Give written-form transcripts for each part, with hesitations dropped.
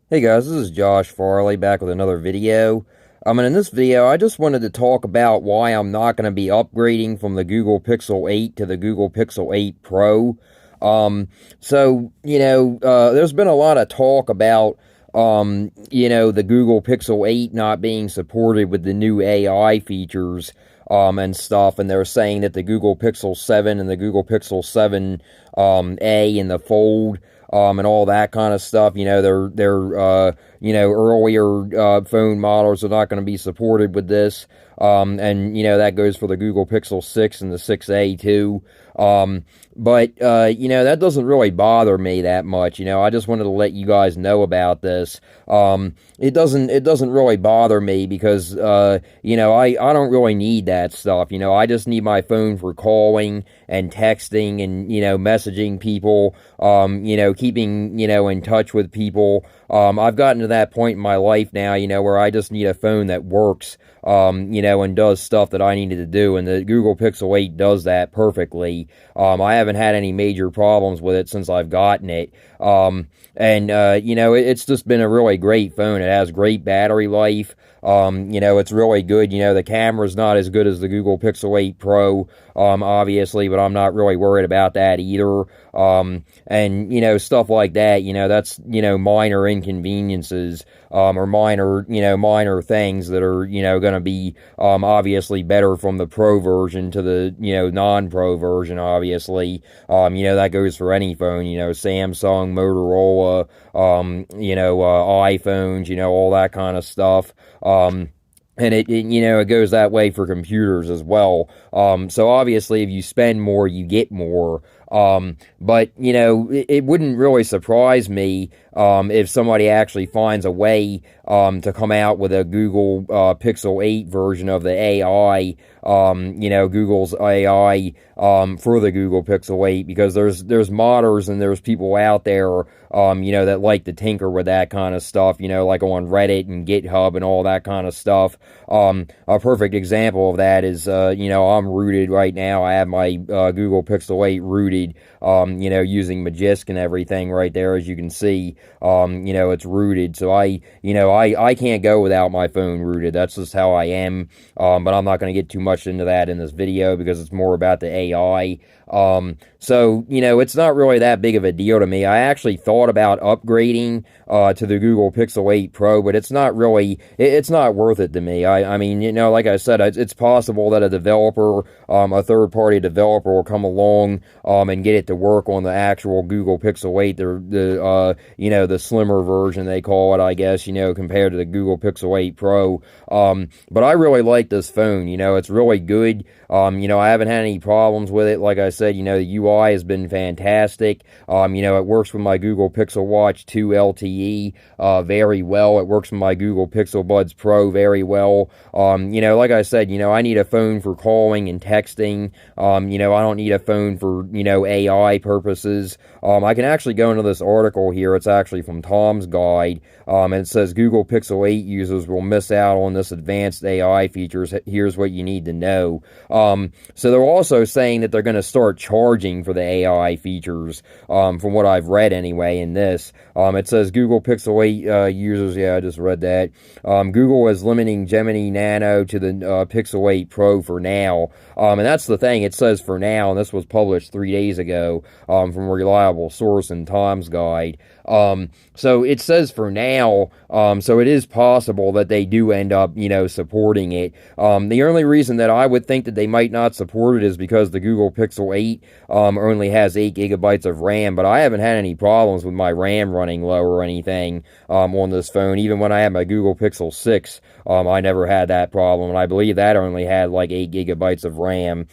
Hey guys, this is Josh Farley back with another video. And in this video, I just wanted to talk about why I'm not going to be upgrading from the Google Pixel 8 to the Google Pixel 8 Pro. There's been a lot of talk about, the Google Pixel 8 not being supported with the new AI features, and stuff. And they're saying that the Google Pixel 7 and the Google Pixel 7, A and the Fold, and all that kind of stuff. Earlier phone models are not going to be supported with this. That goes for the Google Pixel 6 and the 6A too. That doesn't really bother me that much. I just wanted to let you guys know about this. It doesn't really bother me because, I don't really need that stuff. I just need my phone for calling and texting and, messaging people, keeping, in touch with people. I've gotten to that point in my life now, where I just need a phone that works, and does stuff that I needed to do. And the Google Pixel 8 does that perfectly. I haven't had any major problems with it since I've gotten it. It's just been a really great phone. It has great battery life. It's really good. The camera's not as good as the Google Pixel 8 Pro, obviously, but I'm not really worried about that either. Stuff like that, that's, minor inconveniences, or minor things that are, going to be, obviously better from the Pro version to the, non-Pro version, obviously. That goes for any phone, Samsung, Motorola, iPhones, all that kind of stuff. It goes that way for computers as well. So obviously, if you spend more, you get more. It wouldn't really surprise me if somebody actually finds a way to come out with a Google Pixel 8 version of the AI, Google's AI, for the Google Pixel 8, because there's modders and there's people out there, that like to tinker with that kind of stuff, like on Reddit and GitHub and all that kind of stuff. A perfect example of that is, I'm rooted right now. I have my Google Pixel 8 rooted, using Magisk and everything right there, as you can see. It's rooted, so I can't go without my phone rooted. That's just how I am. But I'm not going to get too much into that in this video because it's more about the AI. It's not really that big of a deal to me. I actually thought about upgrading to the Google Pixel 8 Pro, but it's not really, it's not worth it to me. I mean, like I said, it's possible that a developer, a third-party developer, will come along and get it to work on the actual Google Pixel 8, the slimmer version they call it, I guess, compared to the Google Pixel 8 Pro. But I really like this phone. It's really good. I haven't had any problems with it. Like I said, the UI has been fantastic. It works with my Google Pixel Watch 2 LTE very well. It works with my Google Pixel Buds Pro very well. Like I said, I need a phone for calling and texting. I don't need a phone for, AI purposes. I can actually go into this article here. It's actually from Tom's Guide. And it says Google Pixel 8 users will miss out on this advanced AI features. Here's what you need to know. So they're also saying that they're going to start charging for the AI features, from what I've read anyway in this. It says Google Pixel 8 users, yeah, I just read that. Google is limiting Gemini Nano to the Pixel 8 Pro for now. And that's the thing, it says for now, and this was published 3 days ago from a reliable source in Tom's Guide. So it says for now, so it is possible that they do end up, supporting it. The only reason that I would think that they might not support it is because the Google Pixel 8 only has 8 gigabytes of RAM, but I haven't had any problems with my RAM running low or anything on this phone. Even when I had my Google Pixel 6, I never had that problem, and I believe that only had like 8 gigabytes of RAM.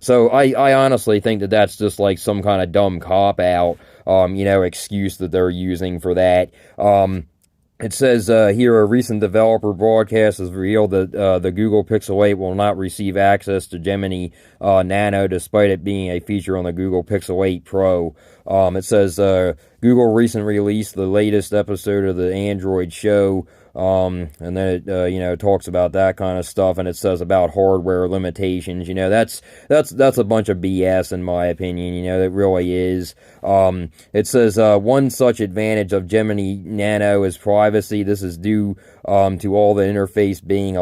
So I honestly think that that's just like some kind of dumb cop-out, excuse that they're using for that. It says here, a recent developer broadcast has revealed that the Google Pixel 8 will not receive access to Gemini Nano, despite it being a feature on the Google Pixel 8 Pro. It says Google recently released the latest episode of the Android show, And then it talks about that kind of stuff, and it says about hardware limitations. That's a bunch of BS in my opinion. It really is. It says one such advantage of Gemini Nano is privacy. This is due to all the interface being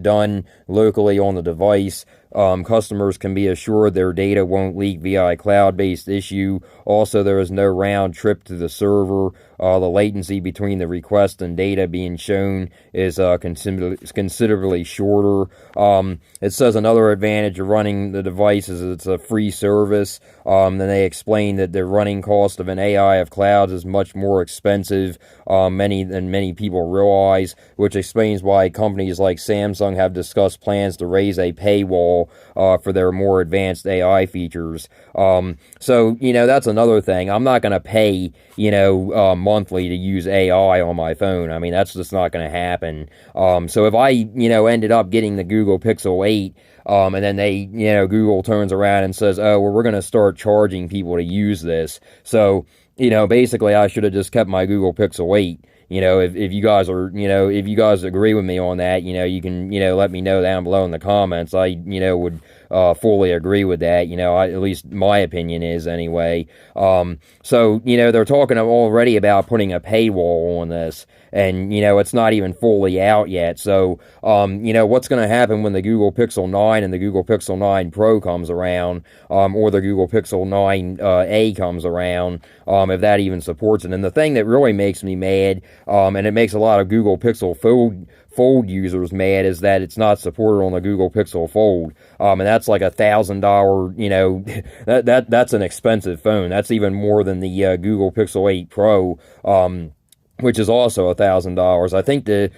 done locally on the device. Customers can be assured their data won't leak via a cloud-based issue. Also, there is no round trip to the server. The latency between the request and data being shown is considerably shorter. It says another advantage of running the device is it's a free service. Then they explain that the running cost of an AI of clouds is much more expensive than many people realize, which explains why companies like Samsung have discussed plans to raise a paywall for their more advanced AI features. So that's another thing. I'm not going to pay, monthly to use AI on my phone. I mean, that's just not going to happen. So if I, ended up getting the Google Pixel 8, and then Google turns around and says, oh, well, we're going to start charging people to use this. So, basically I should have just kept my Google Pixel 8. If you guys are, if you guys agree with me on that, you can, let me know down below in the comments. I, would fully agree with that. At least my opinion is anyway. So, they're talking already about putting a paywall on this, and, it's not even fully out yet. So, what's going to happen when the Google Pixel 9 and the Google Pixel 9 Pro comes around, or the Google Pixel 9 A comes around, if that even supports it. And the thing that really makes me mad, and it makes a lot of Google Pixel Fold users mad, is that it's not supported on the Google Pixel Fold. And that's like $1,000, that's an expensive phone. That's even more than the Google Pixel 8 Pro, which is also $1,000. I think the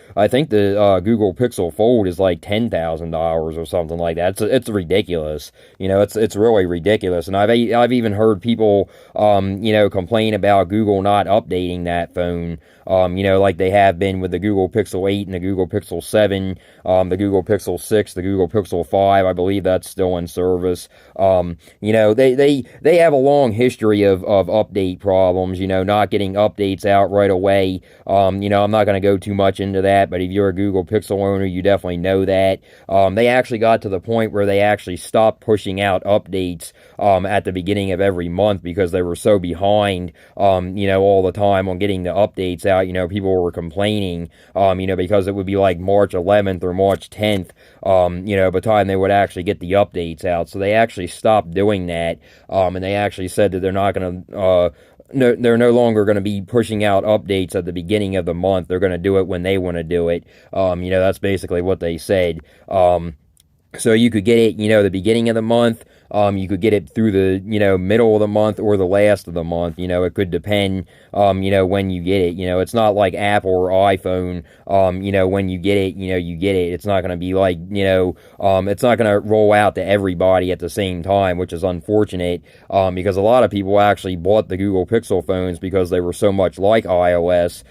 Google Pixel Fold is like $10,000 or something like that. It's ridiculous. It's really ridiculous. And I've even heard people complain about Google not updating that phone. Like they have been with the Google Pixel 8 and the Google Pixel 7, the Google Pixel 6, the Google Pixel 5. I believe that's still in service. They have a long history of update problems. Not getting updates out right away. I'm not going to go too much into that, but if you're a Google Pixel owner, you definitely know that. They actually got to the point where they actually stopped pushing out updates at the beginning of every month because they were so behind, all the time on getting the updates out. People were complaining, because it would be like March 11th or March 10th, by the time they would actually get the updates out. So they actually stopped doing that, and they actually said that they're not going to, they're no longer going to be pushing out updates at the beginning of the month. They're going to do it when they want to do it. That's basically what they said. So you could get it, the beginning of the month. You could get it through the, middle of the month or the last of the month. It could depend, when you get it. It's not like Apple or iPhone, when you get it, you get it. It's not going to be like, it's not going to roll out to everybody at the same time, which is unfortunate, because a lot of people actually bought the Google Pixel phones because they were so much like iOS,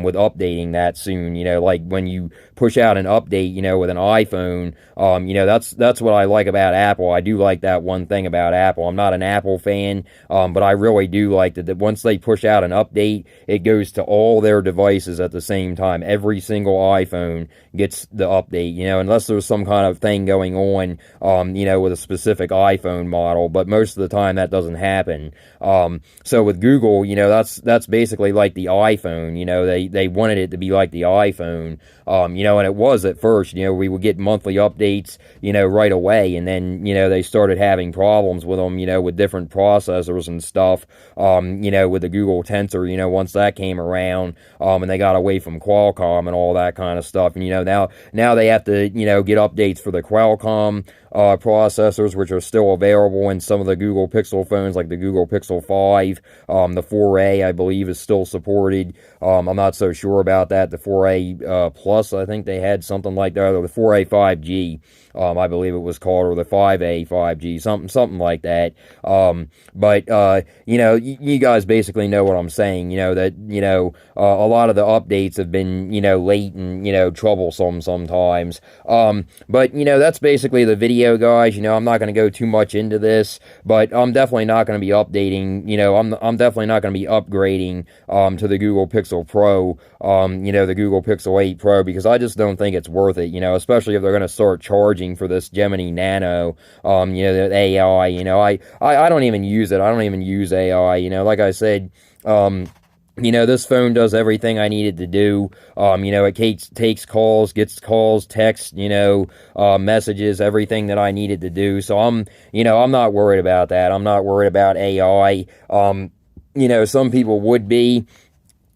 with updating that soon. Like when you push out an update, with an iPhone, that's what I like about Apple. I do like that one thing about Apple. I'm not an Apple fan, but I really do like that once they push out an update, it goes to all their devices at the same time. Every single iPhone gets the update, unless there's some kind of thing going on, with a specific iPhone model, but most of the time that doesn't happen. So with Google, that's basically like the iPhone. They wanted it to be like the iPhone, and it was at first. We would get monthly updates, right away, and then, they started having problems with them, with different processors and stuff, with the Google Tensor, once that came around, and they got away from Qualcomm and all that kind of stuff, and, now they have to, get updates for the Qualcomm processors, which are still available in some of the Google Pixel phones, like the Google Pixel 5, the 4A, I believe, is still supported. I'm not so sure about that. The 4A Plus, I think they had something like that, or the 4A 5G, I believe it was called, or the 5A 5G, something like that. But you guys basically know what I'm saying. That a lot of the updates have been late and troublesome sometimes. But that's basically the video. video, guys. I'm not going to go too much into this, but I'm definitely not going to be updating. I'm definitely not going to be upgrading to the Google Pixel Pro, the Google Pixel 8 Pro, because I just don't think it's worth it. Especially if they're going to start charging for this Gemini Nano, the AI. I don't even use it. I don't even use AI. Like I said. This phone does everything I need it to do. It takes calls, gets calls, texts, messages, everything that I needed to do. So I'm not worried about that. I'm not worried about AI. Some people would be.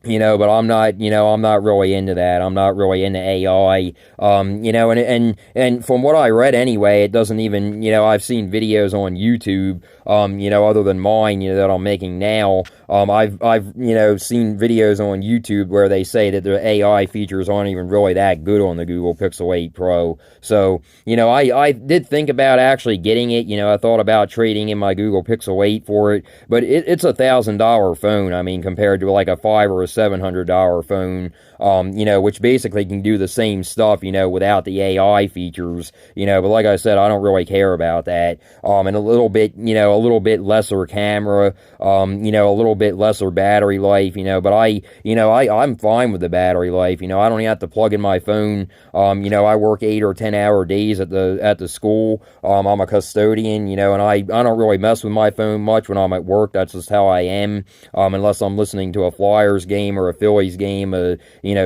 But I'm not really into that. I'm not really into AI. And from what I read anyway, it doesn't even, I've seen videos on YouTube, other than mine, that I'm making now. I've seen videos on YouTube where they say that the AI features aren't even really that good on the Google Pixel 8 Pro. So, I did think about actually getting it. I thought about trading in my Google Pixel 8 for it, but it's $1,000 phone. I mean, compared to like a $500 or $700 phone, which basically can do the same stuff, without the AI features, but like I said, I don't really care about that. And a little bit lesser camera, a little bit lesser battery life, but I'm fine with the battery life. I don't even have to plug in my phone. I work 8 or 10 hour days at the school. I'm a custodian, and I don't really mess with my phone much when I'm at work. That's just how I am. Unless I'm listening to a Flyers game or a Phillies game,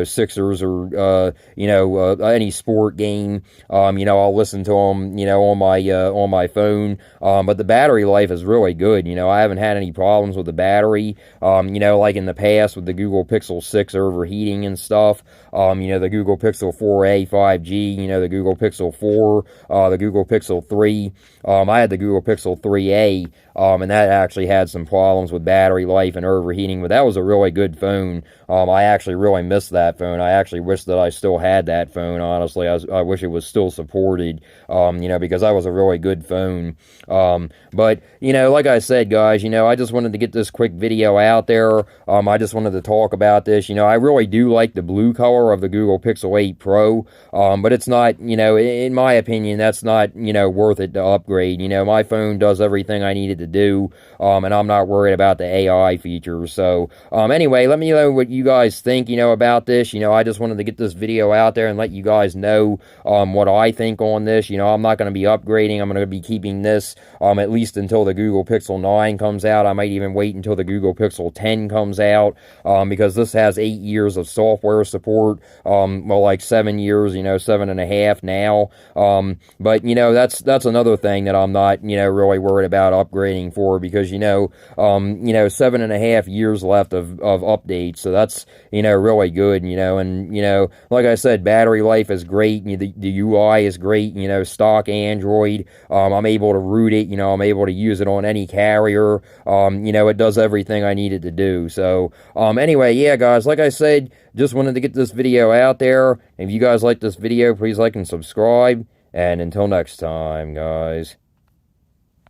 Sixers or, any sport game, I'll listen to them, on my phone. But the battery life is really good. I haven't had any problems with the battery, like in the past with the Google Pixel 6 overheating and stuff, the Google Pixel 4a 5G, the Google Pixel 4, the Google Pixel 3. I had the Google Pixel 3a, and that actually had some problems with battery life and overheating, but that was a really good phone. I actually really missed that phone. I actually wish that I still had that phone, honestly. I wish it was still supported, because that was a really good phone. But, like I said, guys, I just wanted to get this quick video out there. I just wanted to talk about this. I really do like the blue color of the Google Pixel 8 Pro, but it's not, in my opinion, that's not, worth it to upgrade. My phone does everything I needed to do, and I'm not worried about the AI features. So, anyway, let me know what you guys think, about this. I just wanted to get this video out there and let you guys know, what I think on this. I'm not going to be upgrading. I'm going to be keeping this, at least until the Google Pixel 9 comes out. I might even wait until the Google Pixel 10 comes out, because this has 8 years of software support, like 7 years, 7.5 now. But, that's another thing that I'm not, really worried about upgrading for, because, 7.5 years left of updates. So that's, really good, and, like I said, battery life is great. The UI is great, stock Android. I'm able to root it, I'm able to use it on any carrier. It does everything I need it to do. So, anyway, yeah, guys, like I said, just wanted to get this video out there. If you guys like this video, please like and subscribe. And until next time, guys.